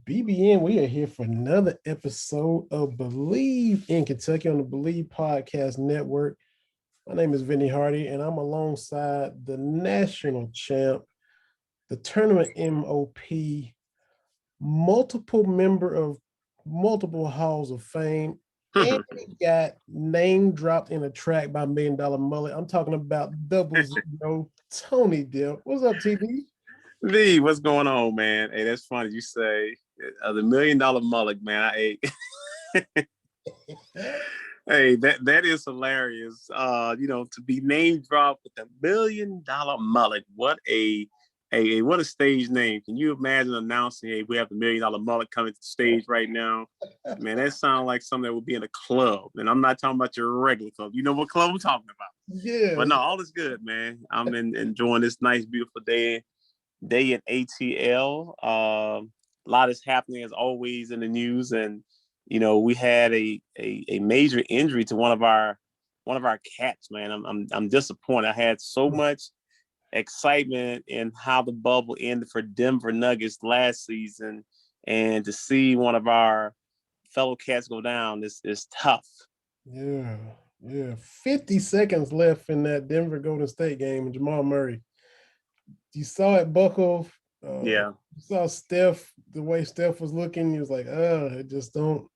BBN. We are here for another episode of Bleav in Kentucky on the Bleav Podcast Network. My name is Vinny Hardy, and I'm alongside the national champ, the tournament MOP, multiple member of multiple halls of fame, and he got name dropped in a track by $1 Million Mullet. I'm talking about double zero Tony Delk. What's up, TD? V, what's going on, man? Hey, that's funny. You say the $1 Million Mullet, man. I ate. Hey, that is hilarious. To be name dropped with $1 Million Mullet. What a stage name. Can you imagine announcing, hey, we have the $1 Million Mullet coming to the stage right now? Man, that sounds like something that would be in a club. And I'm not talking about your regular club. You know what club I'm talking about. Yeah. But no, all is good, man. I'm enjoying this nice, beautiful day in ATL. A lot is happening as always in the news, and we had a major injury to one of our cats, man. I'm disappointed. I had so much excitement in how the bubble ended for Denver Nuggets last season, and to see one of our fellow cats go down is tough. Yeah. 50 seconds left in that Denver Golden State game, and Jamal Murray. You saw it buckle. Yeah. You saw Steph, the way Steph was looking. He was like, it just don't.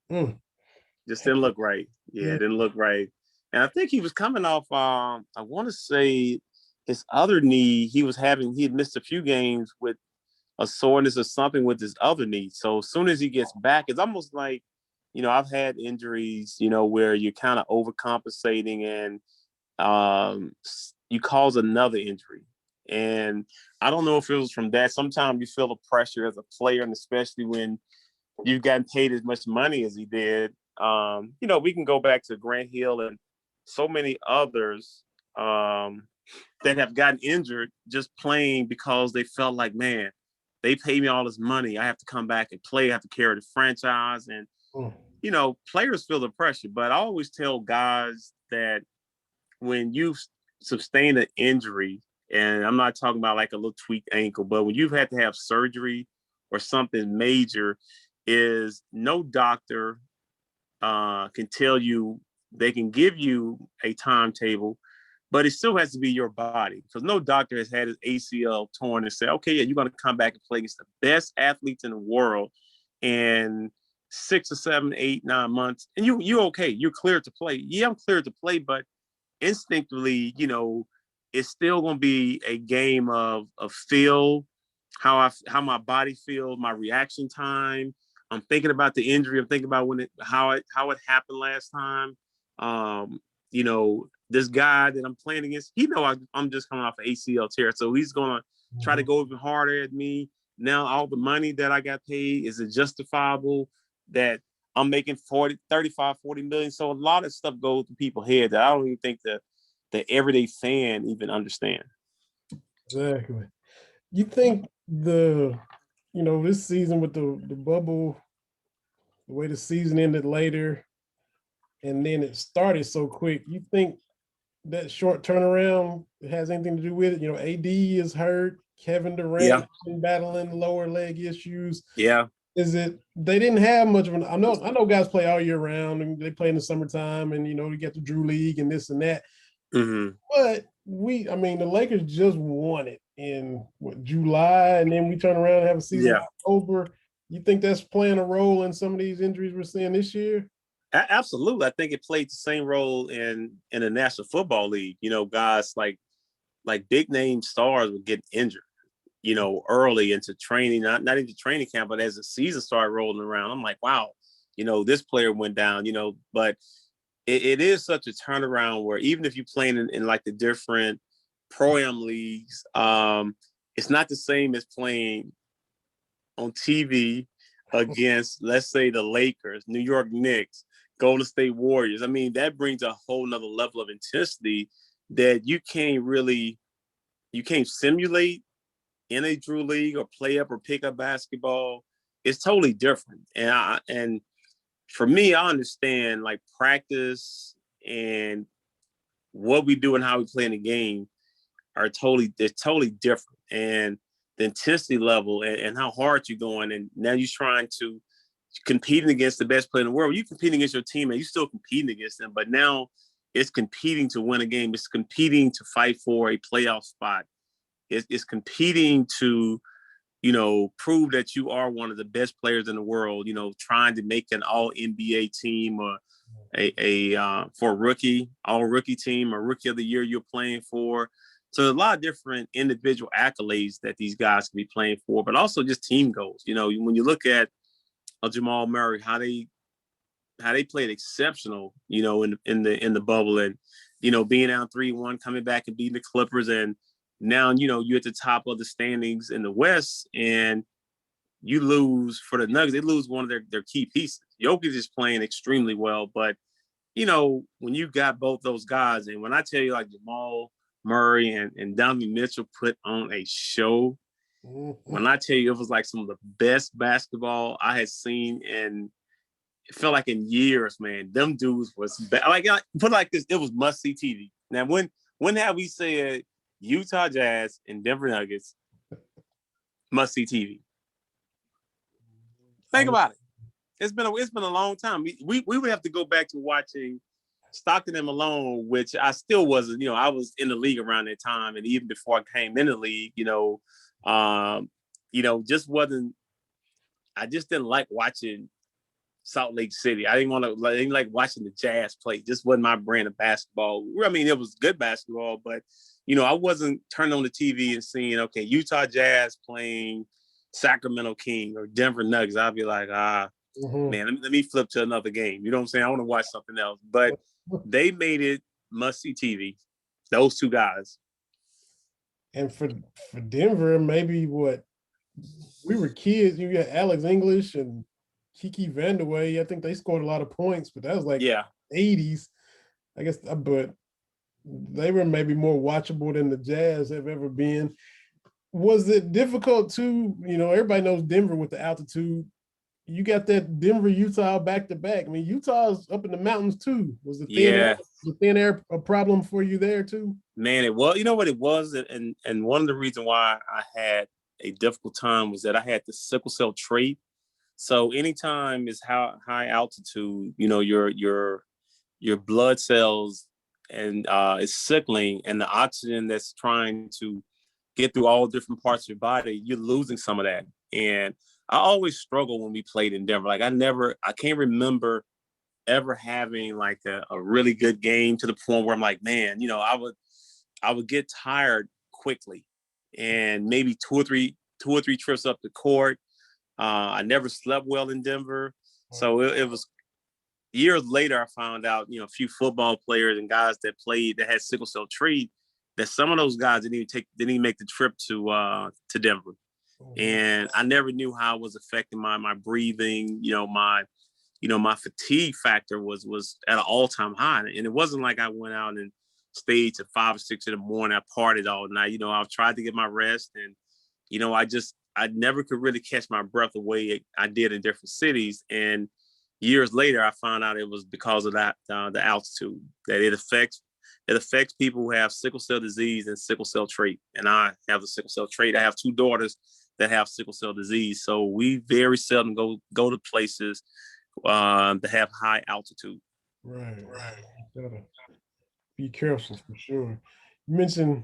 Just didn't look right. Yeah, it didn't look right. And I think he was coming off, I want to say his other knee. He had missed a few games with a soreness or something with his other knee. So as soon as he gets back, it's almost like, I've had injuries, where you're kind of overcompensating and you cause another injury. And I don't know if it was from that. Sometimes you feel the pressure as a player, and especially when you've gotten paid as much money as he did. We can go back to Grant Hill and so many others that have gotten injured just playing because they felt like, man, they pay me all this money. I have to come back and play. I have to carry the franchise. And, players feel the pressure. But I always tell guys that when you sustain an injury, and I'm not talking about like a little tweaked ankle, but when you've had to have surgery or something major, is no doctor can tell you, they can give you a timetable, but it still has to be your body, because no doctor has had his ACL torn and said, okay, yeah, you're going to come back and play against the best athletes in the world in 6 or 7, 8, 9 months. And you're okay. You're cleared to play. Yeah, I'm cleared to play, but instinctively, it's still going to be a game of feel, how my body feels, my reaction time. I'm thinking about the injury. I'm thinking about how it happened last time. This guy that I'm playing against, I'm just coming off an ACL tear, so he's going to try to go even harder at me. Now, all the money that I got paid, is it justifiable that I'm making 35, 40 million? So a lot of stuff goes to people's head that I don't even think the everyday fan even understand. Exactly. You think this season with the bubble, the way the season ended later, and then it started so quick, you think that short turnaround has anything to do with it? AD is hurt. Kevin Durant been battling lower leg issues. Yeah. Is it they didn't have much of an? I know guys play all year round and they play in the summertime, and you get the Drew League and this and that. Mm-hmm. But the Lakers just won it in July, and then we turn around and have a season in October. You think that's playing a role in some of these injuries we're seeing this year? Absolutely. I think it played the same role in the National Football League. Guys like big name stars would get injured, early into training, not into training camp, but as the season started rolling around, I'm like, wow, this player went down, but it is such a turnaround where even if you're playing in like the different pro-am leagues, it's not the same as playing on TV against, let's say, the Lakers, New York Knicks, Golden State Warriors. I mean, that brings a whole nother level of intensity that you can't simulate in a Drew League or play up or pick up basketball. It's totally different. And for me, I understand like practice and what we do and how we play in the game they're totally different. And the intensity level and how hard you're going. And now you're trying to competing against the best player in the world. You're competing against your teammate. You're still competing against them. But now it's competing to win a game. It's competing to fight for a playoff spot. It's competing to, prove that you are one of the best players in the world, trying to make an all NBA team or for a rookie, all rookie team or rookie of the year you're playing for. So a lot of different individual accolades that these guys can be playing for, but also just team goals. When you look at Jamal Murray, how they played exceptional, in the bubble, and being down 3-1, coming back and beating the Clippers, and now you're at the top of the standings in the West, and you lose for the Nuggets. They lose one of their key pieces. Jokic is playing extremely well, but when you got both those guys, and when I tell you like Jamal Murray and Donovan Mitchell put on a show. When I tell you it was like some of the best basketball I had seen in, it felt like in years, man. Them dudes was like put like this, it was must-see TV. Now, when have we said Utah Jazz and Denver Nuggets must-see TV? Think about it. It's been a long time. We would have to go back to watching Stockton and Malone, which I still wasn't, I was in the league around that time. And even before I came in the league, just wasn't, I just didn't like watching Salt Lake City. I didn't like watching the Jazz play. Just wasn't my brand of basketball. I mean, it was good basketball, but, I wasn't turning on the TV and seeing, okay, Utah Jazz playing Sacramento King or Denver Nuggets. I'd be like, man, let me flip to another game. You know what I'm saying? I want to watch something else. But they made it must-see TV. Those two guys. And for Denver, maybe we were kids. You got Alex English and Kiki Vandeweghe. I think they scored a lot of points, but that was like 80s. I guess, but they were maybe more watchable than the Jazz have ever been. Was it difficult to, everybody knows Denver with the altitude. You got that Denver, Utah back-to-back. I mean, Utah's up in the mountains too. Was the thin air a problem for you there too? Man, it was. You know what it was? And one of the reasons why I had a difficult time was that I had the sickle cell trait. So anytime it's high altitude, your blood cells and is sickling, and the oxygen that's trying to get through all different parts of your body, you're losing some of that. And I always struggle when we played in Denver. Like I can't remember ever having like a really good game to the point where I'm like, man, I would get tired quickly, and maybe two or three trips up the court. I never slept well in Denver. So it was years later, I found out, a few football players and guys that had sickle cell trait, that some of those guys didn't even make the trip to Denver. And I never knew how it was affecting my breathing. My fatigue factor was at an all-time high. And it wasn't like I went out and stayed to 5 or 6 in the morning. I partied all night. I've tried to get my rest, and I never could really catch my breath the way I did in different cities. And years later, I found out it was because of that the altitude, that it affects people who have sickle cell disease and sickle cell trait. And I have the sickle cell trait. I have 2 daughters that have sickle cell disease. So we very seldom go to places that have high altitude. Right. Gotta be careful for sure. You mentioned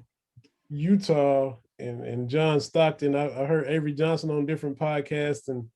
Utah and John Stockton. I heard Avery Johnson on different podcasts, and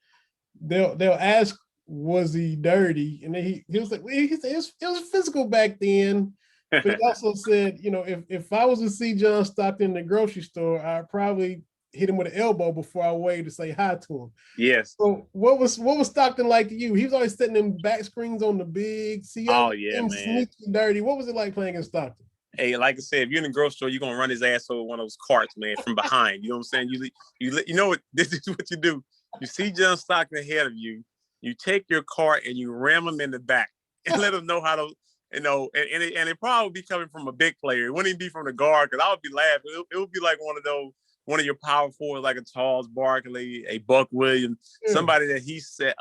they'll ask, was he dirty? And then he was like, it was physical back then. But he also said, if I was to see John Stockton in the grocery store, I'd probably hit him with an elbow before I waved to say hi to him. Yes. So what was Stockton like to you? He was always setting them back screens on the big. See, man. Sneaky dirty. What was it like playing in Stockton? Hey, like I said, if you're in the grocery store, you're gonna run his ass over one of those carts, man, from behind. You know what I'm saying? You know what? This is what you do. You see John Stockton ahead of you. You take your cart and you ram him in the back and let him know how to. And it probably be coming from a big player. It wouldn't even be from the guard, because I would be laughing. It would be like one of your power forwards, like a Charles Barkley, a Buck Williams, somebody that he set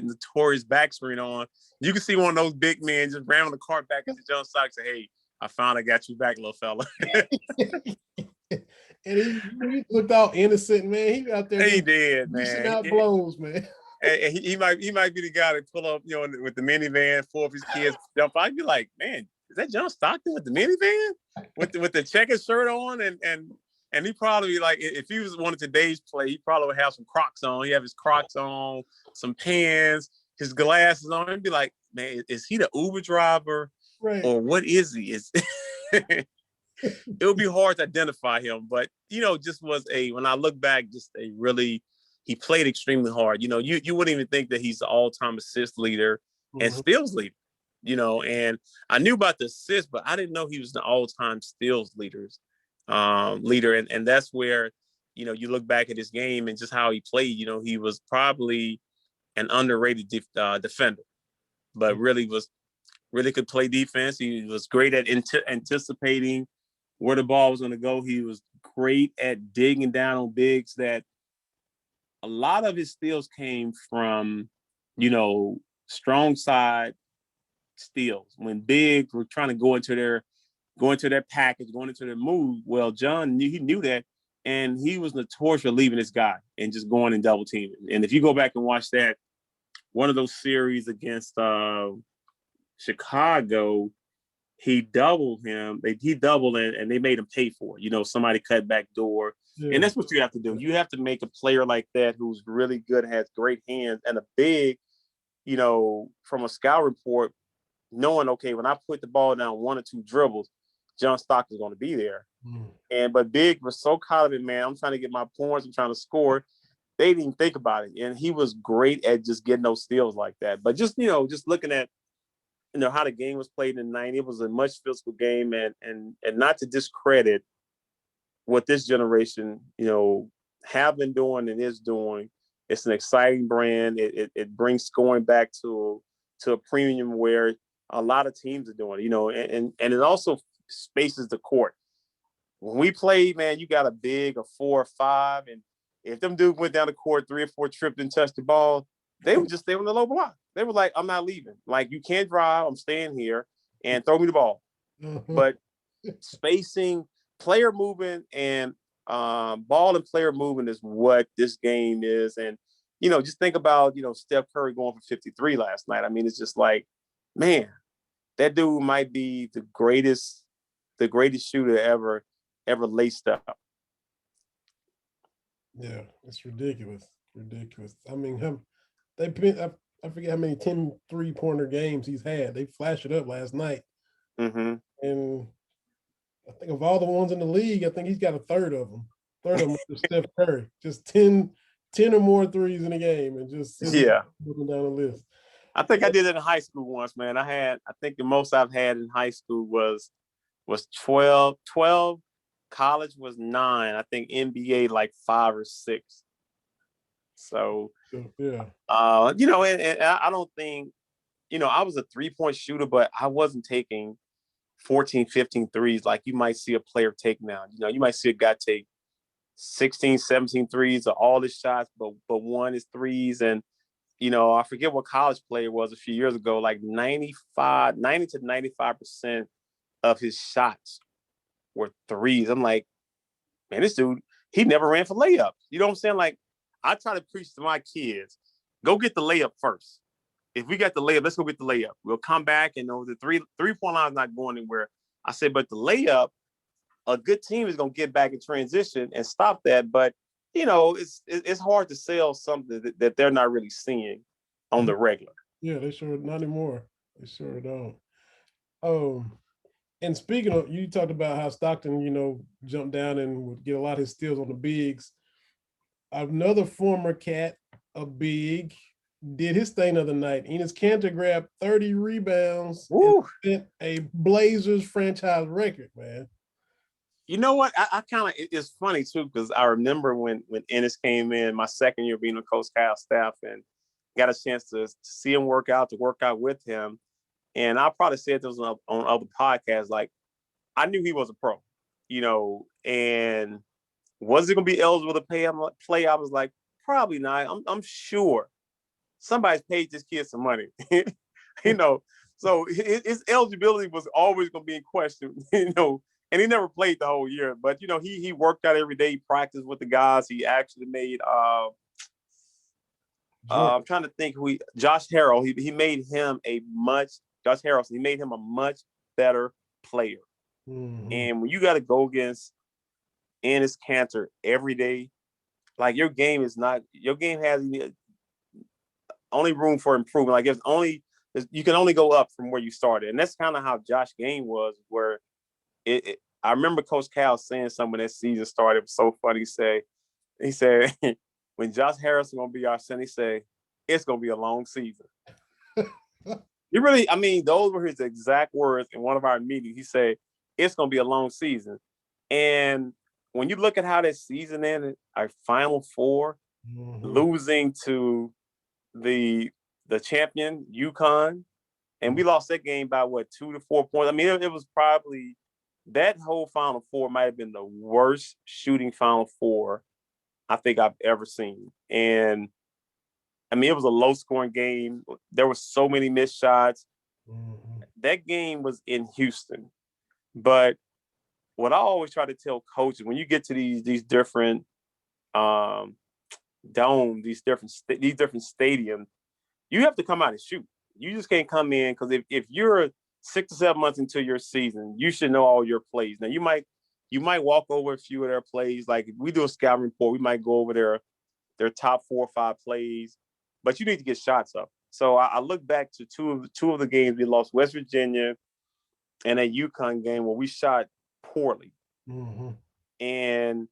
notorious back screen on. You can see one of those big men just ramming the cart back into John Stockton and say, hey, I finally got you back, little fella. And he looked all innocent, man. He out there He just did, dishing man. out blows, man. And he might be the guy to pull up, with the minivan, 4 of his kids jump. I'd be like, man, is that John Stockton with the minivan, with the checkered shirt on, and he probably, like, if he was one of today's play, he probably would have some Crocs on. He have his Crocs on, some pants, his glasses on, and be like, man, is he the Uber driver, Right. or what is he? It would be hard to identify him, but just was when I look back, just a really. He played extremely hard. You wouldn't even think that he's the all-time assist leader and steals leader. And I knew about the assists, but I didn't know he was the all-time steals leader. And that's where, you look back at his game and just how he played. He was probably an underrated defender, but really could play defense. He was great at anticipating where the ball was going to go. He was great at digging down on bigs that. A lot of his steals came from, strong side steals. When bigs were trying to go into their package, going into their move, well, John knew that, and he was notorious for leaving this guy and just going and double teaming. And if you go back and watch that, one of those series against Chicago, he doubled him. He doubled and they made him pay for it. Somebody cut back door. Yeah. And that's what you have to do. You have to make a player like that who's really good, has great hands, and a big, from a scout report, knowing, okay, when I put the ball down 1 or 2 dribbles, John Stockton's going to be there. But big was so caught of it, man. I'm trying to get my points. I'm trying to score. They didn't think about it. And he was great at just getting those steals like that. But just looking at, how the game was played in the 90s, it was a much physical game, and not to discredit what this generation, have been doing and is doing. It's an exciting brand. It brings scoring back to a premium where a lot of teams are doing, and it also spaces the court. When we play, man, you got a big, a 4 or 5, and if them dudes went down the court 3 or 4 tripped and touched the ball, they would just stay on the low block. They were like, I'm not leaving. Like, you can't drive. I'm staying here, and throw me the ball. But spacing, player movement, and ball and player movement is what this game is. And, just think about, Steph Curry going for 53 last night. I mean, it's just like, man, that dude might be the greatest shooter ever laced up. Yeah, it's ridiculous. I mean, I forget how many 10 3-pointer games he's had. They flashed it up last night. And I think of all the ones in the league, I think he's got a third of them. Is Steph Curry. Just 10 or more threes in a game, and just looking down the list. I think I did it in high school once, man. I think the most I've had in high school was 12. College was 9. I think NBA like 5 or 6. So, yeah. And I don't think, I was a 3-point shooter, but I wasn't taking 14, 15 threes like you might see a player take now. You might see a guy take 16, 17 threes of all his shots, but one is threes. And, I forget what college player it was a few years ago, like 90 to 95% of his shots were threes. I'm like, man, this dude, he never ran for layups. You know what I'm saying? Like, I try to preach to my kids, go get the layup first. If we got the layup, let's go get the layup. We'll come back, and the three-point line is not going anywhere. I said, but the layup, a good team is going to get back in transition and stop that. But, it's hard to sell something that they're not really seeing on the regular. Yeah, they sure not anymore. They sure don't. And speaking of, you talked about how Stockton, jumped down and would get a lot of his steals on the bigs. Another former Cat, a big, did his thing the other night. Enes Kanter grabbed 30 rebounds and set a Blazers franchise record, man. You know what? I kind of, it's funny too, because I remember when Enes came in, my second year being on Coach Kyle's staff, and got a chance to see him work out with him. And I probably said this on other podcasts, like, I knew he was a pro, and was he going to be eligible to play? I was like, probably not. I'm sure somebody's paid this kid some money, so his eligibility was always going to be in question, and he never played the whole year. But he worked out every day. He practiced with the guys. He actually made. I'm trying to think Josh Harrell. He made him Josh Harrelson. He made him a much better player. Mm-hmm. And when you got to go against Enes Kanter every day, like your game has only room for improvement. Like you can only go up from where you started, and that's kind of how Josh's game was. Where I remember Coach Cal saying something when that season started. It was so funny. He said when Josh Harrison gonna be our center, he said it's gonna be a long season. Those were his exact words in one of our meetings. He said it's gonna be a long season, and when you look at how that season ended, our Final Four, losing to the champion UConn, and we lost that game by 2 to 4 points. I mean, it was probably that whole Final Four might have been the worst shooting Final Four I think I've ever seen. And I mean, it was a low scoring game. There were so many missed shots. Mm-hmm. That game was in Houston. But what I always try to tell coaches, when you get to these different domes, these different stadiums, you have to come out and shoot. You just can't come in because if you're 6 to 7 months into your season, you should know all your plays. Now you might walk over a few of their plays. Like if we do a scouting report, we might go over their top 4 or 5 plays, but you need to get shots up. So I look back to two of the games we lost, West Virginia and a UConn game where we shot poorly. Mm-hmm. And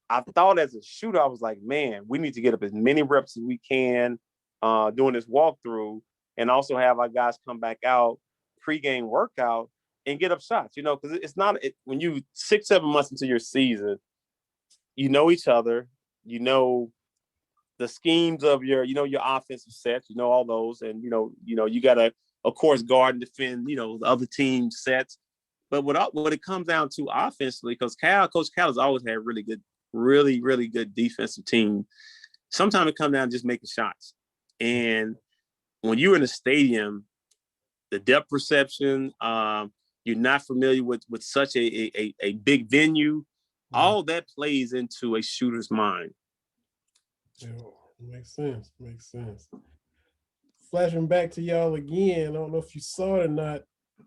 I thought as a shooter, I was like, man, we need to get up as many reps as we can doing this walkthrough, and also have our guys come back out pregame workout and get up shots, because it's not when you 6-7 months into your season, you know each other, the schemes of your offensive sets, all those, and you gotta, of course, guard and defend, the other team sets. But what it comes down to offensively, because Coach Cal has always had really good defensive team. Sometimes it comes down to just making shots. And when you're in a stadium, the depth perception, you're not familiar with such a big venue, all that plays into a shooter's mind. Yeah, makes sense. Flashing back to y'all again, I don't know if you saw it or not,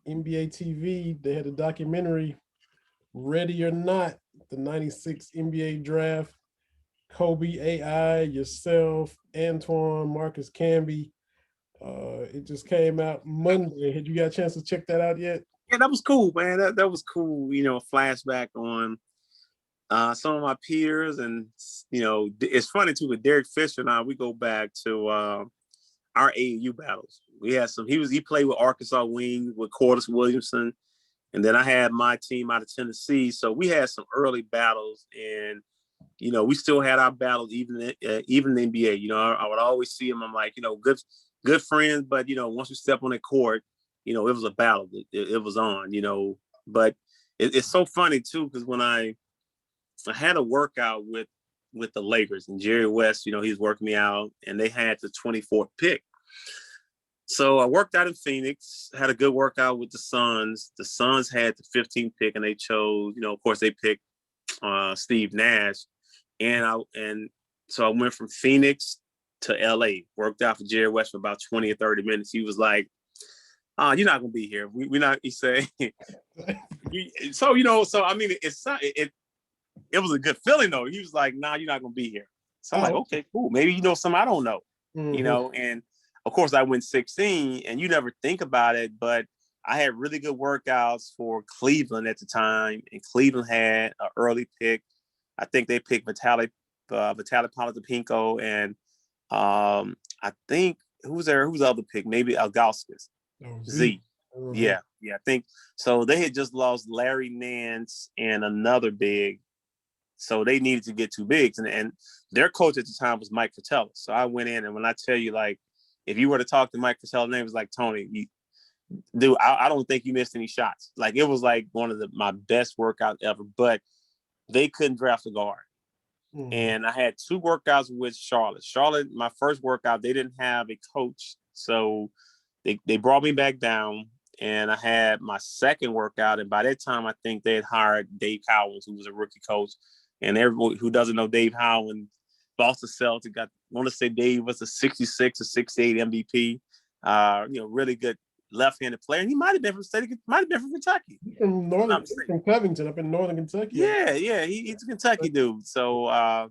NBA TV, they had a documentary, Ready or Not, the 96 NBA draft. Kobe, AI, yourself, Antoine, Marcus Camby. It just came out Monday. Had you got a chance to check that out yet? Yeah, that was cool, man. That was cool. Flashback on some of my peers, and it's funny too. With Derek Fisher and I, we go back to our AAU battles. We had some. He played with Arkansas Wings with Cordis Williamson, and then I had my team out of Tennessee. So we had some early battles, and we still had our battles even in the NBA. I would always see him. I'm like, good friends, but once we step on the court, it was a battle. It was on. But it's so funny too, because when I had a workout with the Lakers, and Jerry West, he's working me out, and they had the 24th pick. So I worked out in Phoenix, had a good workout with the Suns. The Suns had the 15th pick, and they chose, of course, they picked Steve Nash. And so I went from Phoenix to LA, worked out for Jerry West for about 20 or 30 minutes. He was like, you're not going to be here. We're not, he said. So I mean, it was a good feeling though. He was like, nah, you're not going to be here. So I'm like, okay, cool. Maybe something I don't know, and of course I went 16, and you never think about it, but I had really good workouts for Cleveland at the time, and Cleveland had an early pick. I think they picked Vitaly Polytopinko, and I think who's the other pick? Maybe Algauskas. Z. Mm-hmm. Yeah. I think so. They had just lost Larry Nance and another big, so they needed to get 2 bigs, and their coach at the time was Mike Fratello. So I went in, and when I tell you, like, if you were to talk to Mike Fratello, name was like, Tony, dude, I don't think you missed any shots. Like, it was like one of my best workouts ever, but they couldn't draft a guard. Mm-hmm. And I had 2 workouts with Charlotte. Charlotte, my first workout, they didn't have a coach. So they brought me back down, and I had my second workout. And by that time, I think they had hired Dave Howland, who was a rookie coach. And everyone who doesn't know Dave Howland, Boston Celtics, I want to say Dave was a 66 or 68 MVP. Really good left-handed player. And he might have been from Kentucky. From Covington up in northern Kentucky. Yeah, he's a Kentucky dude. So,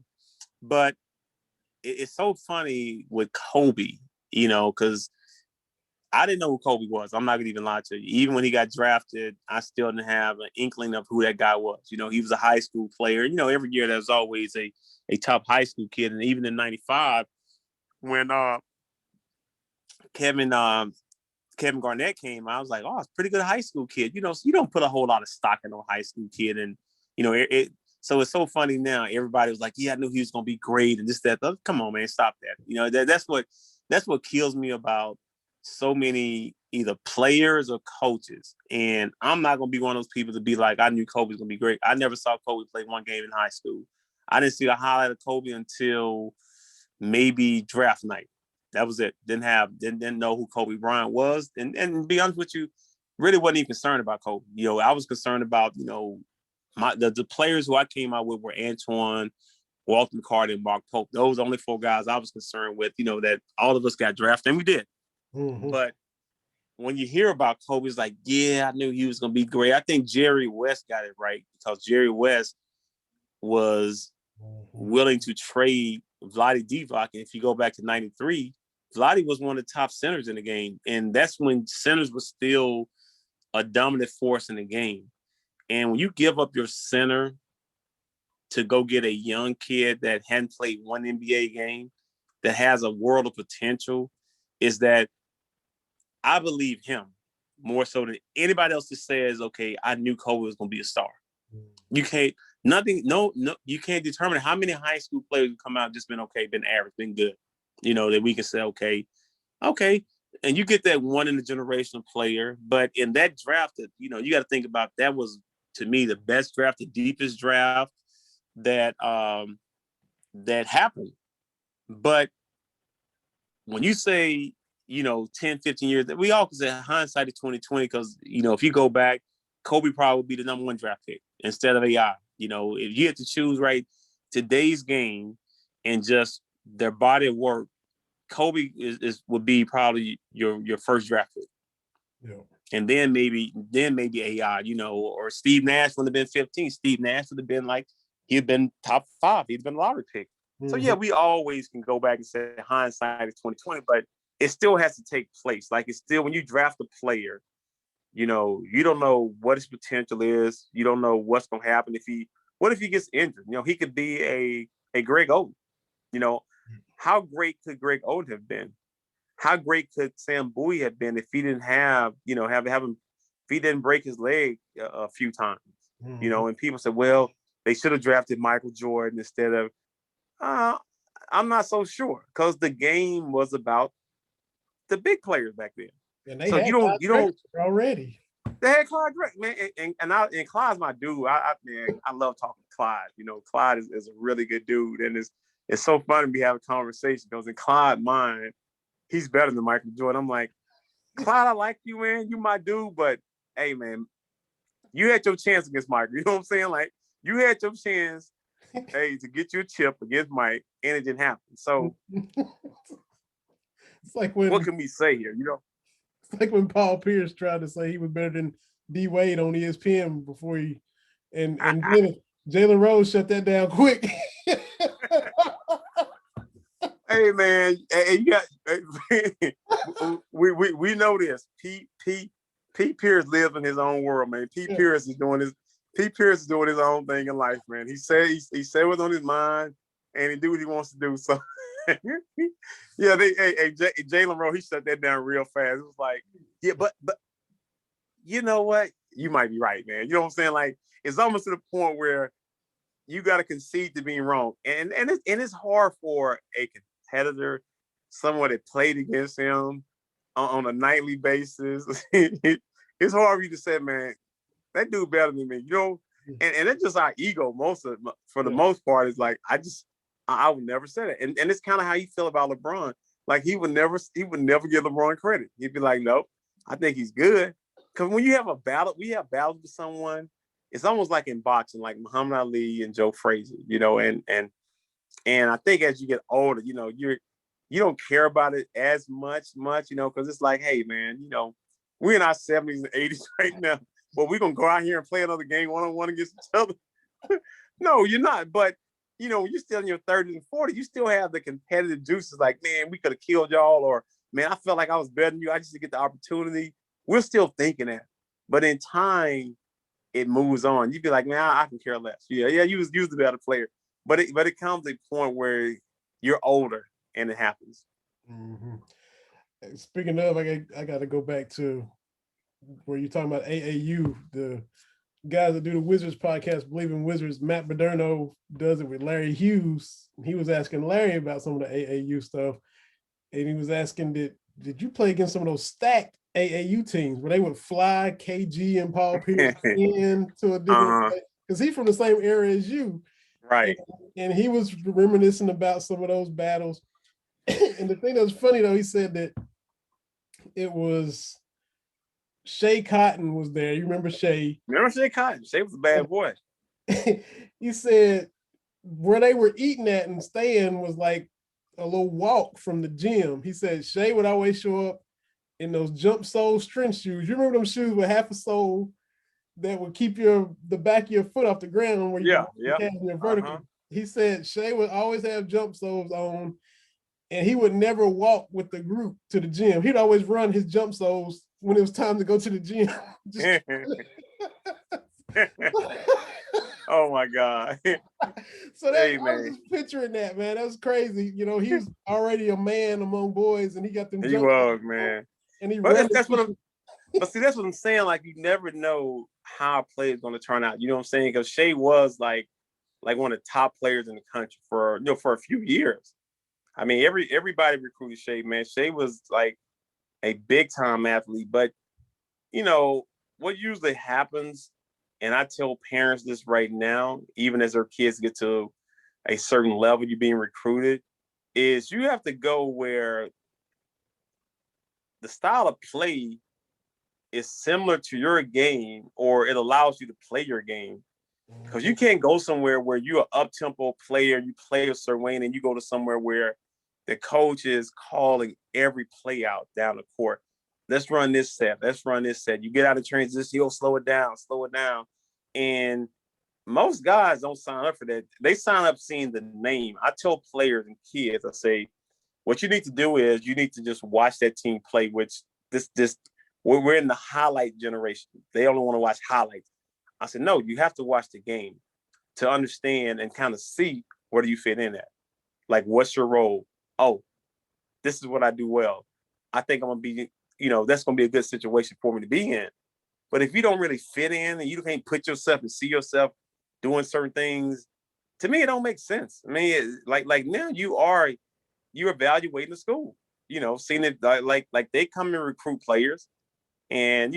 but it's so funny with Kobe, because I didn't know who Kobe was. I'm not gonna even lie to you. Even when he got drafted, I still didn't have an inkling of who that guy was. He was a high school player. Every year there's always a top high school kid. And even in '95, when Kevin Garnett came, I was like, oh, it's a pretty good high school kid. So you don't put a whole lot of stock in a high school kid. And, so it's so funny now. Everybody was like, yeah, I knew he was going to be great. And this, that, come on, man, stop that. That's what kills me about so many either players or coaches. And I'm not going to be one of those people to be like, I knew Kobe was going to be great. I never saw Kobe play one game in high school. I didn't see a highlight of Kobe until maybe draft night. That was it. Didn't know who Kobe Bryant was. And to be honest with you, really wasn't even concerned about Kobe. I was concerned about, the players who I came out with were Antoine, Walter McCarty, and Mark Pope. Those are the only four guys I was concerned with, that all of us got drafted, and we did. Mm-hmm. But when you hear about Kobe, it's like, yeah, I knew he was going to be great. I think Jerry West got it right, because Jerry West was willing to trade Vlade Divac. And if you go back to 93, Vlade was one of the top centers in the game. And that's when centers were still a dominant force in the game. And when you give up your center to go get a young kid that hadn't played one NBA game, that has a world of potential, is that I believe him more so than anybody else that says, okay, I knew Kobe was going to be a star. You can't, you can't determine how many high school players come out just been okay, been average, been good. That we can say, okay. And you get that one in a generation player. But in that draft, that you got to think about, that was, to me, the best draft, the deepest draft that happened. But when you say, 10, 15 years, we all can say hindsight is 2020, because, if you go back, Kobe probably would be the number one draft pick instead of AI. If you had to choose today's game and just their body of work, Kobe would be probably your first draft pick. Yeah. And then maybe AI, or Steve Nash would have been 15. Steve Nash would have been he'd been top 5. He'd been a lottery pick. Mm-hmm. So yeah, we always can go back and say hindsight is 2020, but it still has to take place. It's still, when you draft a player, you don't know what his potential is. You don't know what's going to happen what if he gets injured? He could be a Greg Oden. How great could Greg Oden have been? How great could Sam Bowie have been if he didn't have him, if he didn't break his leg a few times? Mm-hmm. And people said, well, they should have drafted Michael Jordan instead of, I'm not so sure, because the game was about the big players back then. And they had already. They had Clyde Drexler, man, and Clyde's my dude. I love talking to Clyde. Clyde is a really good dude, and it's so fun to be having a conversation, because in Clyde's mind, he's better than Michael Jordan. I'm like, Clyde, I like you, man. You my dude, but hey, man, you had your chance against Michael. You know what I'm saying? You had your chance, hey, to get your chip against Mike, and it didn't happen. So it's like what can we say here? It's like when Paul Pierce tried to say he was better than D Wade on ESPN before he and Jalen Rose shut that down quick. Hey man, hey, we know this. Pete Pierce lives in his own world, man. Pete Pierce is doing his own thing in life, man. He said what's on his mind, and he do what he wants to do. So yeah, Jalen Rose, he shut that down real fast. It was like, yeah, but you know what? You might be right, man. You know what I'm saying? It's almost to the point where you got to concede to being wrong, and it's hard for a competitor, someone that played against him on a nightly basis. It's hard for you to say, man, that dude better than me, and it's just our ego. For the most part, is I would never say that, and it's kind of how you feel about LeBron. He would never give LeBron credit. He'd be like, nope, I think he's good, because when you have a battle, we have battles with someone. It's almost like in boxing, like Muhammad Ali and Joe Frazier, and I think as you get older, you don't care about it as much, because it's like, hey, man, we're in our 70s and 80s right now. Well, we're gonna go out here and play another game one-on-one against each other. No, you're not. But when you're still in your 30s and 40s, you still have the competitive juices. Like, man, we could have killed y'all, or man, I felt like I was better than you. I just didn't get the opportunity. We're still thinking that, but in time, it moves on. You'd be like, man, I can care less. Yeah, you was the better player, but it comes to a point where you're older and it happens. Mm-hmm. Speaking of, I got to go back to where you're talking about AAU, the guys that do the Wizards podcast, Bleav in Wizards. Matt Baderno does it with Larry Hughes. He was asking Larry about some of the AAU stuff, and he was asking, did you play against some of those stacked AAU teams where they would fly KG and Paul Pierce into a different place? Because he's from the same area as you. Right. And he was reminiscing about some of those battles. And the thing that was funny, though, he said that it was Shay Cotton was there. You remember Shay? Remember Shay Cotton? Shay was a bad boy. He said where they were eating at and staying was like a little walk from the gym. He said Shay would always show up in those jump sole strength shoes. You remember them shoes with half a sole that would keep the back of your foot off the ground where you have your vertical. He said Shay would always have jump soles on, and he would never walk with the group to the gym. He'd always run his jump soles when it was time to go to the gym. Oh my God. So I was just picturing that, man. That was crazy. He was already a man among boys, and he got them. He was, man. And he that's what I'm saying. Like, you never know how a player is going to turn out. You know what I'm saying? Because Shay was like one of the top players in the country for a few years. I mean, everybody recruited Shay, man. Shay was like a big time athlete, but what usually happens, and I tell parents this right now, even as their kids get to a certain level, you're being recruited, is you have to go where the style of play is similar to your game, or it allows you to play your game. Because you can't go somewhere where you're an up-tempo player, you play a certain way, and then you go to somewhere where the coach is calling every play out down the court. Let's run this set. Let's run this set. You get out of transition, you'll slow it down. And most guys don't sign up for that. They sign up seeing the name. I tell players and kids, I say, what you need to do is you need to just watch that team play, which we're in the highlight generation. They only want to watch highlights. I said, no, you have to watch the game to understand and kind of see where do you fit in at. Like, what's your role? Oh, this is what I do well. I think I'm going to be, that's going to be a good situation for me to be in. But if you don't really fit in and you can't put yourself and see yourself doing certain things, to me, it don't make sense. I mean, like now you're evaluating the school, seeing it like they come and recruit players. And,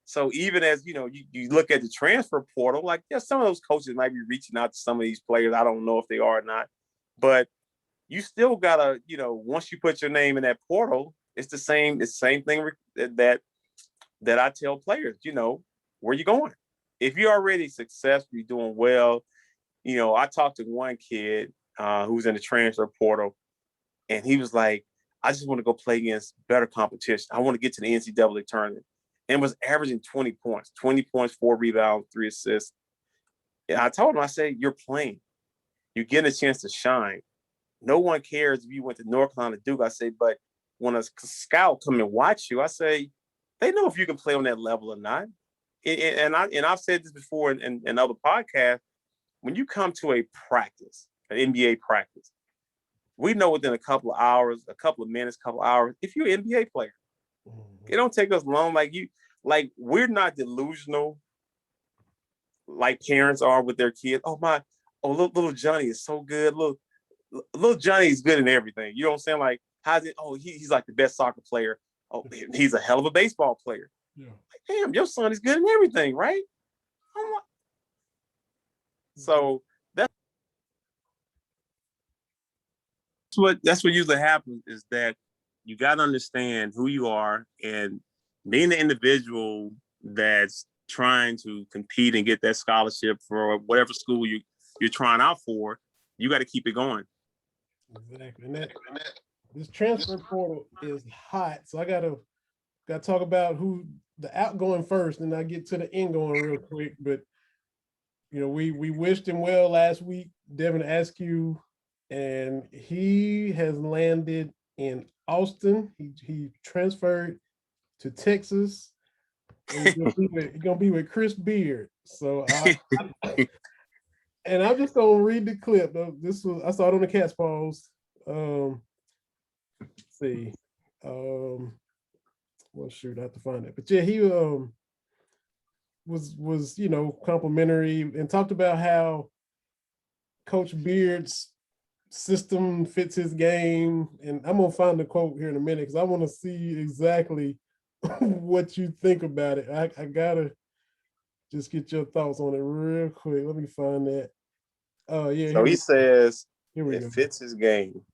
so even as, you look at the transfer portal, like, some of those coaches might be reaching out to some of these players. I don't know if they are or not, but you still gotta, once you put your name in that portal, it's the same thing that I tell players, where you going? If you're already successful, you're doing well. I talked to one kid who's in the transfer portal, and he was like, I just want to go play against better competition. I want to get to the NCAA tournament. And was averaging 20 points, 4 rebounds, 3 assists. And I told him, I said, you're playing. You're getting a chance to shine. No one cares if you went to North Carolina, Duke. I say, but when a scout come and watch you, I say, they know if you can play on that level or not. And I've said this before in other podcasts. When you come to a practice, an NBA practice, we know within a couple of hours, a couple of minutes, couple of hours, if you're an NBA player. It don't take us long. Like we're not delusional like parents are with their kids. Little Johnny is so good. Little Johnny is good in everything. You know what I'm saying? Like, how's it? Oh, he's like the best soccer player. Oh, he's a hell of a baseball player. Yeah. Like, damn, your son is good in everything, right? So that's what usually happens, is that you got to understand who you are, and being the individual that's trying to compete and get that scholarship for whatever school you're trying out for, you got to keep it going. Exactly. And this transfer portal is hot. So I gotta talk about who the outgoing first, and I get to the ingoing real quick. But we wished him well last week, Devin Askew, and he has landed in Austin. He transferred to Texas. And he's gonna be with Chris Beard. So and I'm just gonna read the clip. I saw it on the Cat's Paws. Let's see. Well, shoot, I have to find it. But yeah, he was complimentary and talked about how Coach Beard's system fits his game. And I'm gonna find the quote here in a minute because I want to see exactly what you think about it. I gotta just get your thoughts on it real quick. Let me find that. Oh yeah. So he says it fits his game.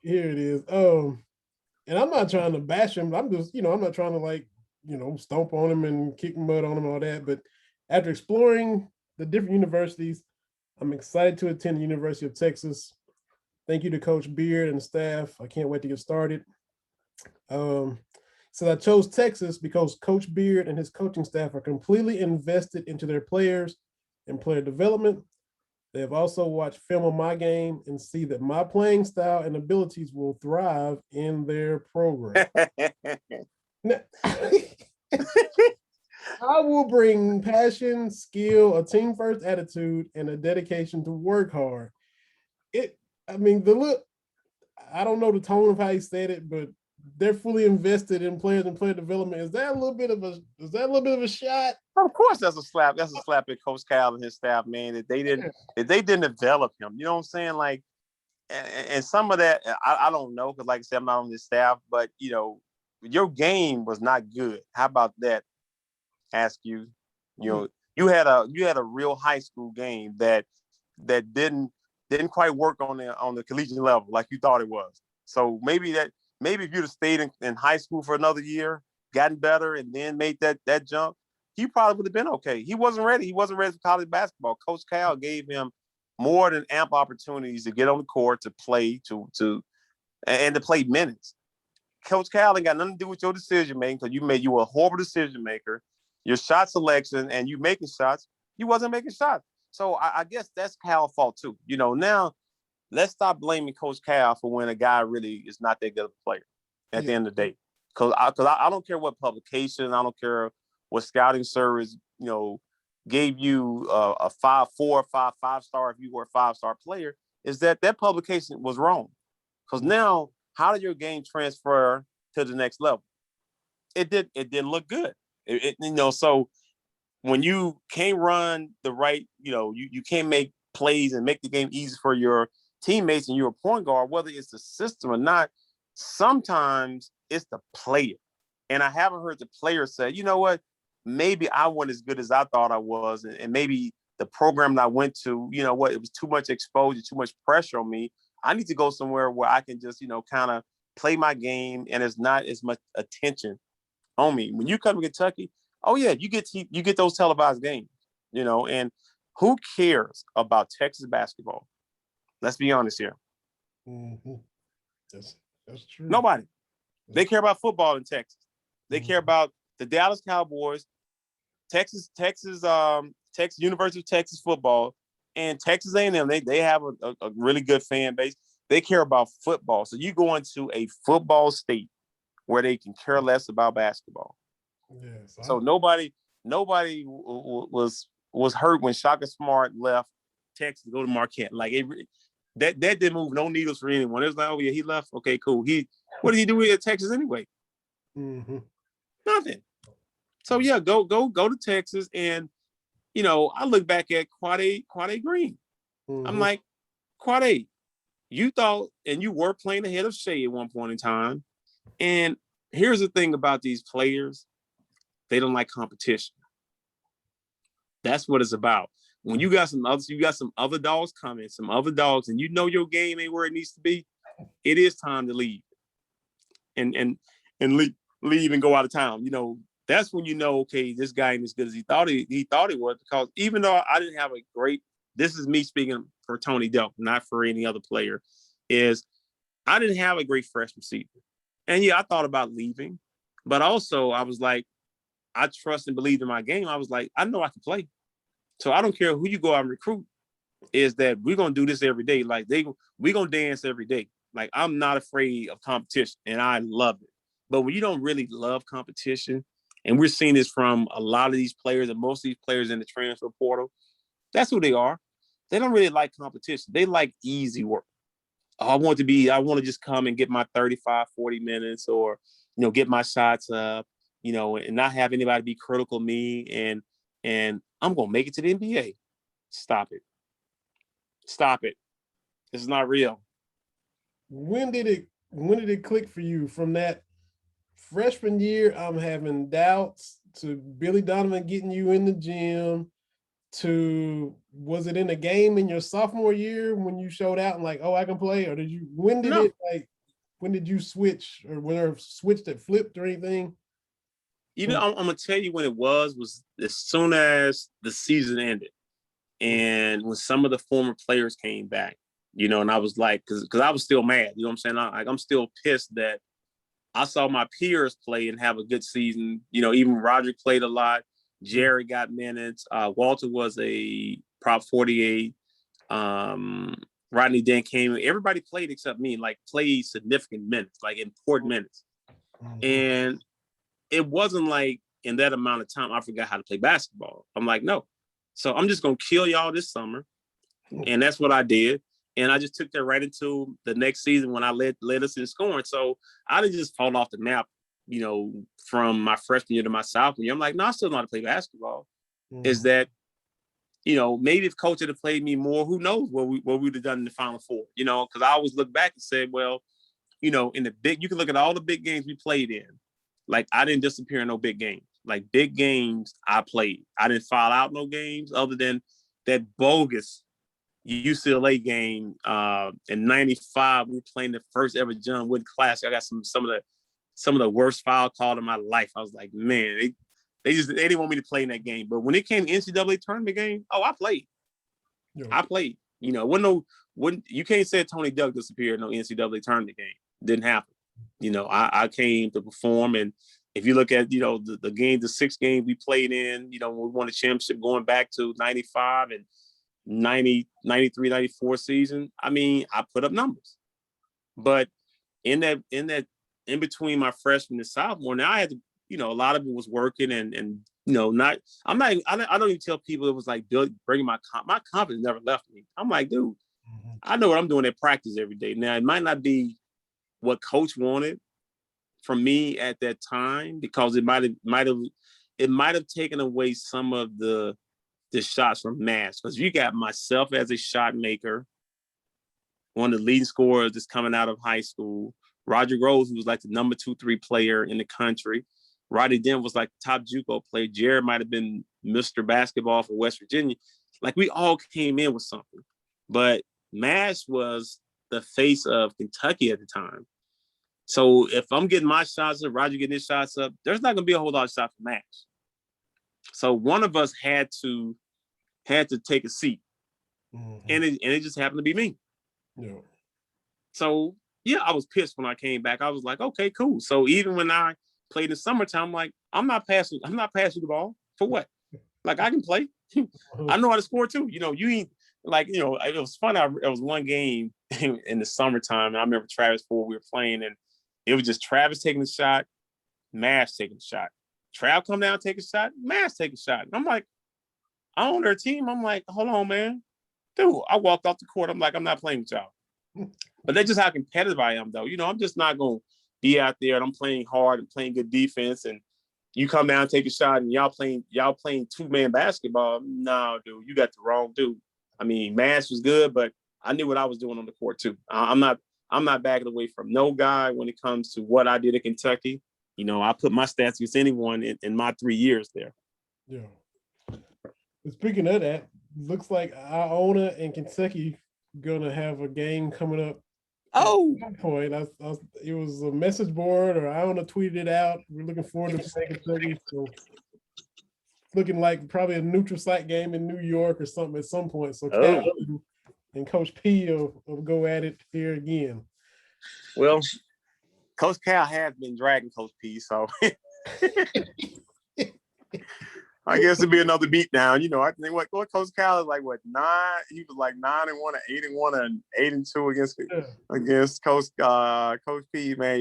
here it is. And I'm not trying to bash him. I'm just, I'm not trying to stomp on him and kick mud on him and all that. But after exploring the different universities, I'm excited to attend the University of Texas. Thank you to Coach Beard and the staff. I can't wait to get started. So I chose Texas because Coach Beard and his coaching staff are completely invested into their players and player development. They have also watched film of my game and see that my playing style and abilities will thrive in their program. Now, I will bring passion, skill, a team first attitude, and a dedication to work hard. I don't know the tone of how he said it, but they're fully invested in players and player development. Is that a little bit of a shot? Of course, that's a slap. That's a slap at Coach Cal and his staff, man. That they didn't develop him. You know what I'm saying? Like, and some of that, I don't know, because like I said, I'm not on this staff. But your game was not good. How about that? Ask you. You had a real high school game that didn't quite work on the collegiate level like you thought it was. So maybe if you'd have stayed in high school for another year, gotten better, and then made that jump, he probably would have been okay. He wasn't ready. He wasn't ready for college basketball. Coach Cal gave him more than ample opportunities to get on the court, to play, and to play minutes. Coach Cal ain't got nothing to do with your decision making, because you were a horrible decision maker. Your shot selection and you making shots, you wasn't making shots. So I guess that's Cal's fault too. Now let's stop blaming Coach Cal for when a guy really is not that good of a player at the end of the day. Because I don't care what publication, I don't care what scouting service, gave you a 5, 4, 5, 5-star if you were a 5-star player, is that publication was wrong. Because now, how did your game transfer to the next level? It didn't look good. So when you can't run the right, you can't make plays and make the game easy for your teammates, and you're a point guard, whether it's the system or not, sometimes it's the player. And I haven't heard the player say, you know what, maybe I wasn't as good as I thought I was, and maybe the program that I went to, it was too much exposure, too much pressure on me. I need to go somewhere where I can just, kind of play my game, and there's not as much attention on me. When you come to Kentucky, oh yeah, you get those televised games, and who cares about Texas basketball? Let's be honest here. Mm-hmm. That's true. Nobody. They care about football in Texas. They care about the Dallas Cowboys, Texas, University of Texas football, and Texas A&M. They have a really good fan base. They care about football. So you go into a football state where they can care less about basketball. Yes, so nobody was hurt when Shaka Smart left Texas to go to Marquette. Like that didn't move no needles for anyone. It was like, oh yeah, he left. Okay, cool. What did he do here at Texas anyway? Mm-hmm. Nothing. So yeah, go to Texas, and I look back at Quade Green. Mm-hmm. I'm like, Quade, you thought, and you were playing ahead of Shay at one point in time. And here's the thing about these players. They don't like competition. That's what it's about. When you got some other dogs coming, and your game ain't where it needs to be, it is time to leave. And leave. leave and go out of town. That's when okay, this guy ain't as good as he thought he was. Because even though I didn't have a great, this is me speaking for Tony Delk, not for any other player, is I didn't have a great freshman season. And yeah, I thought about leaving, but also I was like, I trust and believed in my game. I was like, I know I can play. So I don't care who you go out and recruit, is that we're going to do this every day. Like we're going to dance every day. Like I'm not afraid of competition and I love it. But when you don't really love competition, and we're seeing this from a lot of these players and most of these players in the transfer portal, that's who they are. They don't really like competition. They like easy work. I want to just come and get my 35, 40 minutes or, get my shots up, and not have anybody be critical of me. And I'm going to make it to the NBA. Stop it. It's not real. When did it click for you from that freshman year? I'm having doubts to Billy Donovan getting you in the gym to, was it in a game in your sophomore year when you showed out and like, oh, I can play? Or when did you switch, or were there a switch that flipped or anything? I'm going to tell you when it was as soon as the season ended. And when some of the former players came back, and I was like, because I was still mad, you know what I'm saying? I'm still pissed that I saw my peers play and have a good season. Even Roger played a lot. Jerry got minutes. Walter was a prop 48. Rodney Dent came. Everybody played except me, like played significant minutes, like important minutes. And it wasn't like in that amount of time I forgot how to play basketball. I'm like, no. So I'm just going to kill y'all this summer. And that's what I did. And I just took that right into the next season when I led us in scoring. So I didn't just fall off the map, from my freshman year to my sophomore year. I'm like, no, I still know how to play basketball. Is that, maybe if coach had played me more, who knows what we would have done in the Final Four, because I always look back and said, well, in the you can look at all the big games we played in. Like, I didn't disappear in no big games. Like, big games, I played. I didn't foul out no games other than that bogus UCLA game in '95. We were playing the first ever John Wooden Classic. I got some of the worst foul called in my life. I was like, man, they didn't want me to play in that game. But when it came to NCAA tournament game, I played. Yeah. I played. You can't say Tony Delk disappeared in no NCAA tournament game. Didn't happen. I came to perform. And if you look at, the game, the 6 games we played in, when we won the championship going back to 95 and 90, 93, 94 season, I mean, I put up numbers. But in between my freshman and sophomore, now I had to, a lot of it was working and I don't even tell people it was like bringing my confidence never left me. I'm like, dude, I know what I'm doing at practice every day. Now, it might not be what coach wanted from me at that time, because it might have taken away some of the shots from Mass. Because you got myself as a shot maker, one of the leading scorers that's coming out of high school. Roger Rose, who was like the number 2-3 player in the country. Rodney Dent was like the top JUCO player. Jared might have been Mr. Basketball for West Virginia. Like, we all came in with something. But Mass was the face of Kentucky at the time. So if I'm getting my shots up, Roger getting his shots up, there's not going to be a whole lot of shots for Mass. So one of us had to take a seat. And it just happened to be me. Yeah. So, yeah, I was pissed when I came back. I was like, okay, cool. So even when I played in the summertime, I'm like, I'm not passing the ball. For what? Like, I can play. I know how to score too. You ain't like, it was fun. It was one game in the summertime. And I remember Travis Ford, we were playing, and it was just Travis taking a shot, Mash taking a shot. Trav come down, take a shot, Mash take a shot. And I'm like, I'm on their team. I'm like, hold on, man. Dude, I walked off the court. I'm like, I'm not playing with y'all. But that's just how competitive I am, though. I'm just not going to be out there and I'm playing hard and playing good defense, and you come down and take a shot and y'all playing 2-man basketball. No, dude, you got the wrong dude. I mean, Mash was good, but I knew what I was doing on the court too. I'm not backing away from no guy when it comes to what I did at Kentucky. I put my stats against anyone in my 3 years there. Yeah. Speaking of that, looks like Iona and Kentucky gonna have a game coming up Oh, At one point, it was a message board, or Iona tweeted it out. We're looking forward to playing Kentucky. So looking like probably a neutral site game in New York or something at some point. So Cal and Coach P will go at it here again. Well, Coach Cal has been dragging Coach P, so I guess it'd be another beatdown. I think what Coach Cal is like, 9? He was like 9-1, and 8-1, and 8-2 against Coach P. Man,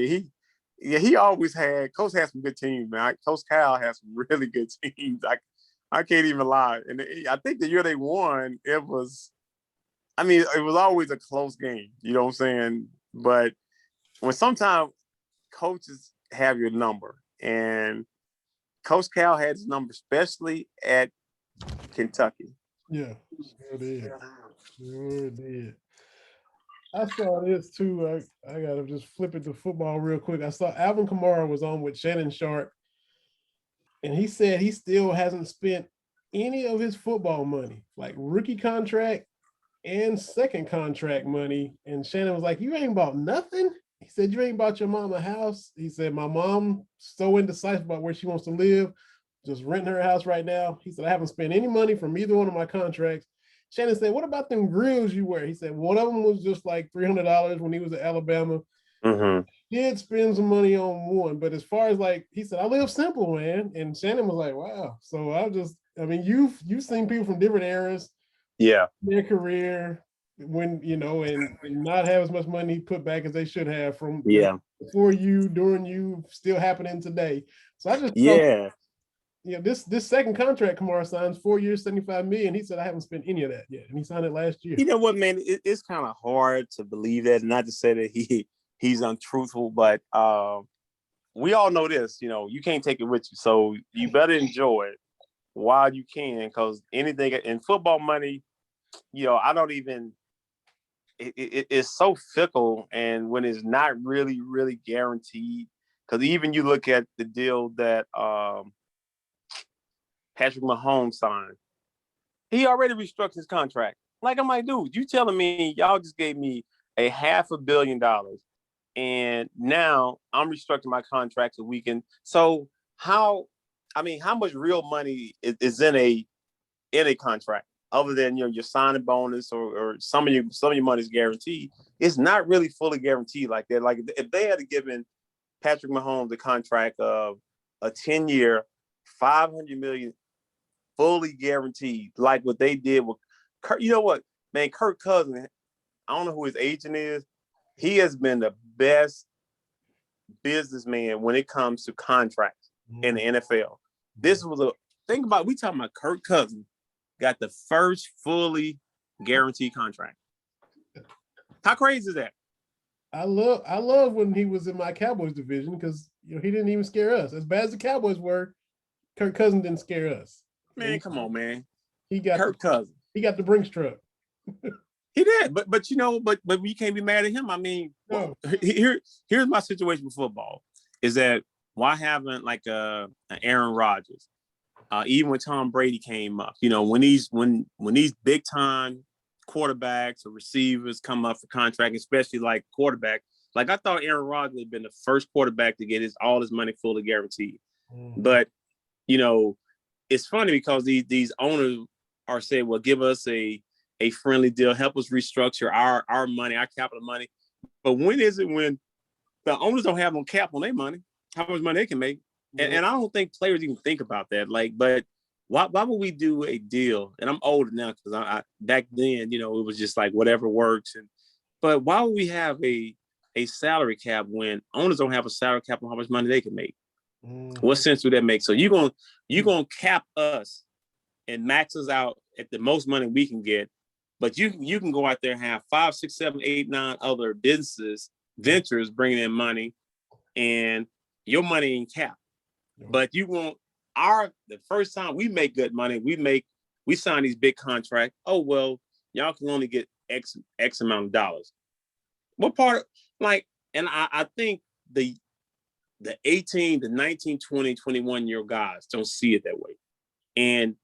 he always had. Coach had some good teams, man. Coach Cal has some really good teams. I can't even lie. And I think the year they won, it was always a close game. You know what I'm saying? But when sometimes coaches have your number, and Coach Cal had his number, especially at Kentucky. Yeah, sure did. I saw this too. I gotta just flip it to football real quick. I saw Alvin Kamara was on with Shannon Sharp, and he said he still hasn't spent any of his football money, like rookie contract and second contract money. And Shannon was like, "You ain't bought nothing." He said, "You ain't bought your mom a house." He said, "My mom so indecisive about where she wants to live, just renting her house right now." He said, "I haven't spent any money from either one of my contracts." Shannon said, "What about them grills you wear?" He said, "One of them was just like $300 when he was at Alabama." Mm-hmm. He did spend some money on one, but as far as he said, "I live simple, man." And Shannon was like, "Wow." So you've seen people from different eras, their career, when and not have as much money put back as they should have from before you, during you, still happening today. So I just this second contract Kamara signs, 4 years, $75 million. He said, "I haven't spent any of that yet," and he signed it last year. You know what, man? It's kind of hard to believe that, not to say that he's untruthful, but we all know this. You can't take it with you, so you better enjoy it while you can, because anything in football money, I don't even. It's so fickle, and when it's not really, really guaranteed, because even you look at the deal that Patrick Mahomes signed, he already restructured his contract. Like, I'm like, dude, you telling me y'all just gave me $500 million, and now I'm restructuring my contract so we can. So how much real money is in a contract, other than your signing bonus or some of your money is guaranteed? It's not really fully guaranteed like that. Like, if they had given Patrick Mahomes the contract of a 10-year, $500 million, fully guaranteed, like what they did with Kirk. You know what, man? Kirk Cousins, I don't know who his agent is. He has been the best businessman when it comes to contracts in the NFL. This was think about, we talking about Kirk Cousins got the first fully guaranteed contract. How crazy is that? I love when he was in my Cowboys division, because he didn't even scare us. As bad as the Cowboys were, Kirk Cousins didn't scare us. Man, come on, man. He got Kirk Cousins. He got the Brinks truck. He did, but we can't be mad at him. I mean, here's my situation with football: is that why haven't like an Aaron Rodgers, even when Tom Brady came up, when these big time quarterbacks or receivers come up for contract, especially like quarterback, like I thought Aaron Rodgers had been the first quarterback to get all his money fully guaranteed. But it's funny because these owners are saying, "Well, give us a friendly deal, help us restructure our money, our capital money." But when is it when the owners don't have no cap on their money, how much money they can make? And I don't think players even think about that. Like, but why would we do a deal? And I'm older now, because I back then, it was just like whatever works. But why would we have a salary cap when owners don't have a salary cap on how much money they can make? What sense would that make? So you're gonna cap us and max us out at the most money we can get, but you can go out there and have 5, 6, 7, 8, 9 other ventures bringing in money, and your money ain't capped. But you want the first time we make good money, we sign these big contracts. Oh, well, y'all can only get X amount of dollars. What part of, like, and I think the 18, the 19, 20, 21-year-old guys don't see it that way. And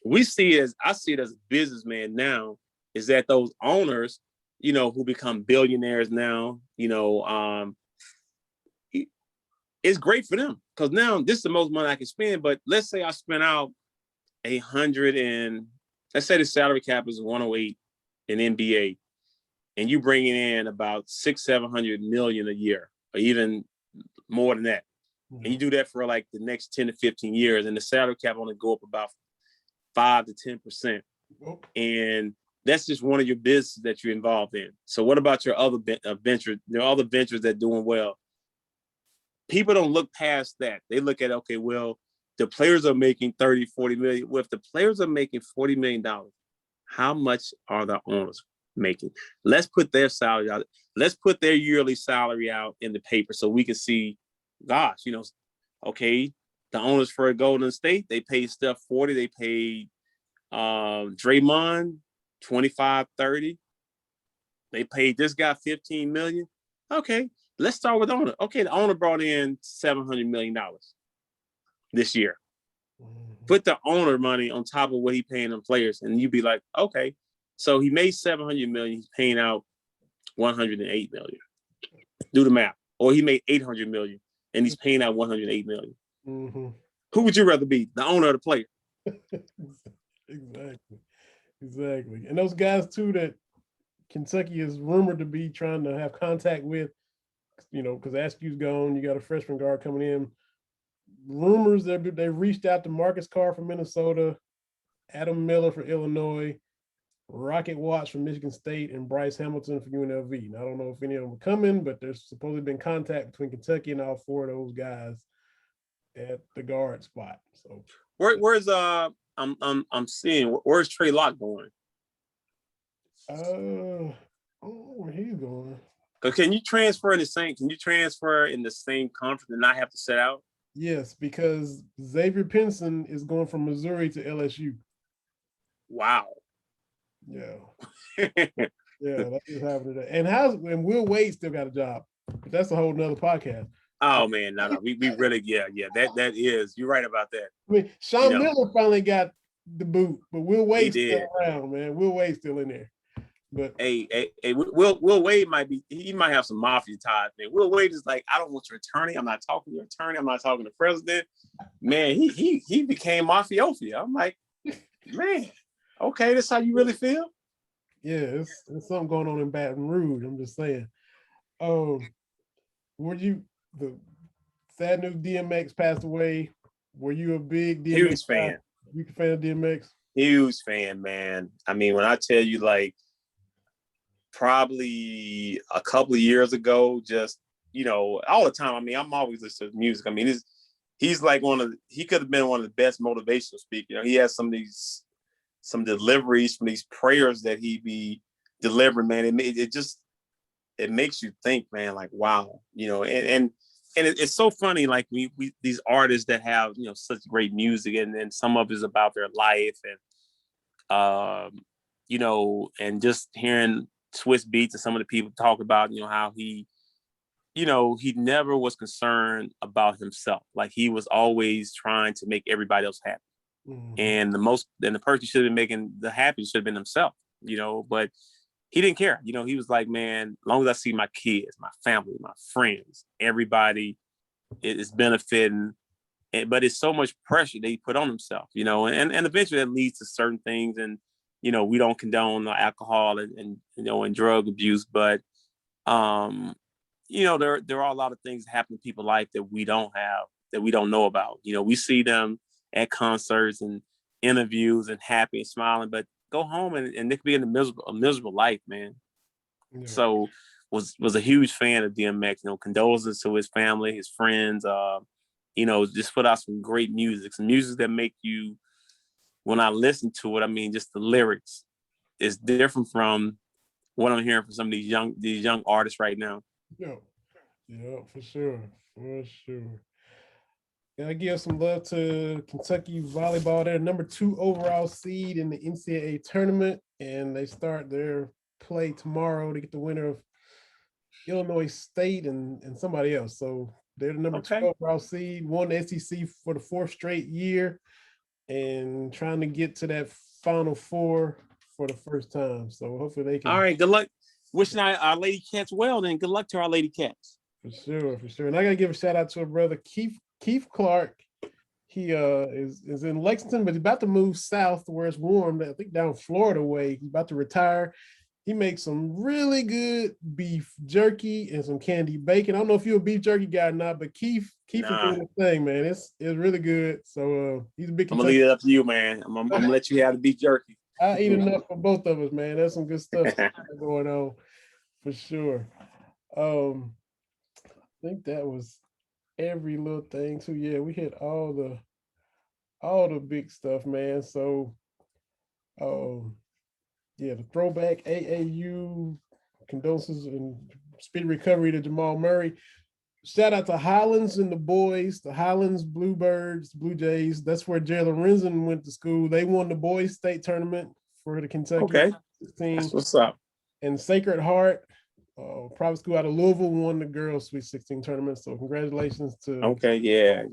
I see it as a businessman now, is that those owners who become billionaires now, it's great for them because now this is the most money I can spend. But let's say I spent out 100 and let's say the salary cap is 108 in NBA, and you bringing in about 600-700 million a year, or even more than that. Mm-hmm. And you do that for like the next 10 to 15 years, and the salary cap only go up about 5 to 10%. And that's just one of your businesses that you're involved in. So what about your other ventures? There are other ventures that are doing well. People don't look past that. They look at, okay, well, the players are making 30, 40 million. Well, if the players are making $40 million, how much are the owners making? Let's put their salary out. Let's put their yearly salary out in the paper so we can see, gosh, okay, the owners for Golden State, they paid Steph 40, they paid Draymond 25, 30. They paid this guy 15 million. Okay, let's start with the owner. Okay, the owner brought in $700 million this year. Put the owner money on top of what he paying them players, and you'd be like, okay, so he made $700 million. He's paying out $108 million. Do the math. Or he made $800 million, and he's paying out $108 million. Mm-hmm. Who would you rather be, the owner or the player? Exactly. And those guys too that Kentucky is rumored to be trying to have contact with, because Askew's gone, you got a freshman guard coming in. Rumors that they reached out to Marcus Carr from Minnesota, Adam Miller for Illinois, Rocket Watts from Michigan State, and Bryce Hamilton for UNLV. Now, I don't know if any of them are coming, but there's supposedly been contact between Kentucky and all four of those guys at the guard spot. So where's I'm seeing where's Trey Locke going? I don't know where he's going. Can you transfer in the same? Can you transfer in the same conference and not have to sit out? Yes, because Xavier Pinson is going from Missouri to LSU. Wow. Yeah. Yeah, that is happening today. And Will Wade still got a job. But that's a whole nother podcast. Oh man, no. We really, yeah. That is. You're right about that. I mean, Sean Miller finally got the boot, but Will Wade's still around, man. Will Wade's still in there. But hey, Will Wade might have some mafia ties, man. Will Wade is like, I don't want your attorney. I'm not talking to your attorney. I'm not talking to the president. Man, he became mafiosi. I'm like, man, okay, that's how you really feel? Yeah, there's something going on in Baton Rouge. I'm just saying. Were you the sad news DMX passed away? Were you a big DMX huge fan? Guy? You a fan of DMX? Huge fan, man. I mean, when I tell you, like, probably a couple of years ago, just, all the time. I mean, I'm always listening to music. I mean, he's like he could have been one of the best motivational speakers. He has some deliveries from these prayers that he be delivering, man. It makes you think, man, like, wow, and it's so funny. Like we these artists that have, such great music, and some of it is about their life, and, and just hearing Swiss Beats and some of the people talk about, how he never was concerned about himself. Like he was always trying to make everybody else happy. Mm-hmm. And the person should have been making the happy should have been himself, but he didn't care. He was like, man, as long as I see my kids, my family, my friends, everybody is benefiting. But it's so much pressure that he put on himself, and eventually that leads to certain things. And, we don't condone alcohol and drug abuse, but, there are a lot of things that happen in people's life that we don't have, that we don't know about. We see them at concerts and interviews and happy and smiling, but go home and they could be in a miserable life, man. Yeah. So was a huge fan of DMX, condolences to his family, his friends, just put out some great music, some music that make you, when I listen to it, I mean, just the lyrics is different from what I'm hearing from some of these young artists right now. Yeah, for sure. Gotta give some love to Kentucky volleyball. They're number 2 overall seed in the NCAA tournament, and they start their play tomorrow to get the winner of Illinois State and somebody else. So they're the number 2 overall seed, won the SEC for the 4th straight year, and trying to get to that Final Four for the first time. So hopefully they can. All right, good luck. Wishing our Lady Cats well, then good luck to our Lady Cats. For sure. And I gotta give a shout out to a brother, Keith Clark. He is in Lexington, but he's about to move south to where it's warm. I think down Florida way. He's about to retire. He makes some really good beef jerky and some candy bacon. I don't know if you're a beef jerky guy or not, but Keith is doing the thing, man. It's really good. So he's a big. I'm gonna leave it up to you, man. I'm gonna let you have the beef jerky. I eat enough for both of us, man. There's some good stuff going on for sure. I think that was every little thing too. Yeah, we hit all the big stuff, man. So yeah, the throwback AAU condolences and speedy recovery to Jamal Murray. Shout out to Highlands and the boys, the Highlands Bluebirds, Blue Jays. That's where Jalen Renzen went to school. They won the boys state tournament for the Kentucky team. That's what's up. And Sacred Heart, private school out of Louisville, won the girls Sweet 16 tournament. So congratulations to. Yeah.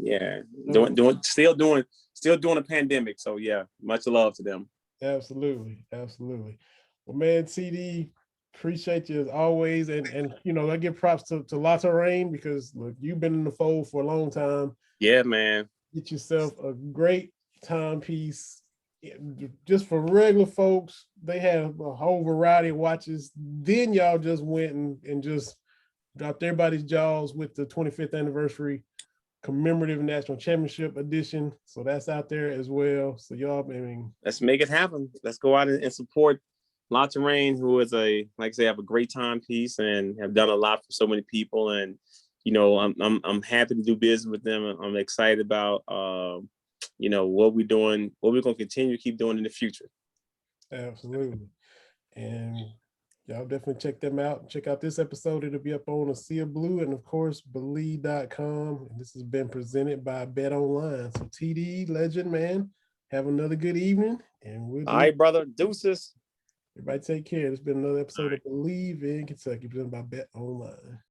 Still doing a pandemic. So yeah, much love to them. Absolutely. Well, man, TD, appreciate you as always. And I give props to Lotta Rain because look, you've been in the fold for a long time. Yeah, man. Get yourself a great timepiece. Just for regular folks, they have a whole variety of watches. Then y'all just went and just dropped everybody's jaws with the 25th anniversary commemorative national championship edition. So that's out there as well. So y'all, let's make it happen. Let's go out and support Lotta Rain, who is have a great timepiece and have done a lot for so many people. And I'm happy to do business with them. I'm excited about what we're doing, what we're going to continue to keep doing in the future. Absolutely. And y'all definitely check them out. Check out this episode. It'll be up on A Sea of Blue and, of course, Bleav.com. And this has been presented by Bet Online. So, TD, legend, man, have another good evening. And all right, brother. Deuces. Everybody take care. This has been another episode of Bleav in Kentucky, presented by Bet Online.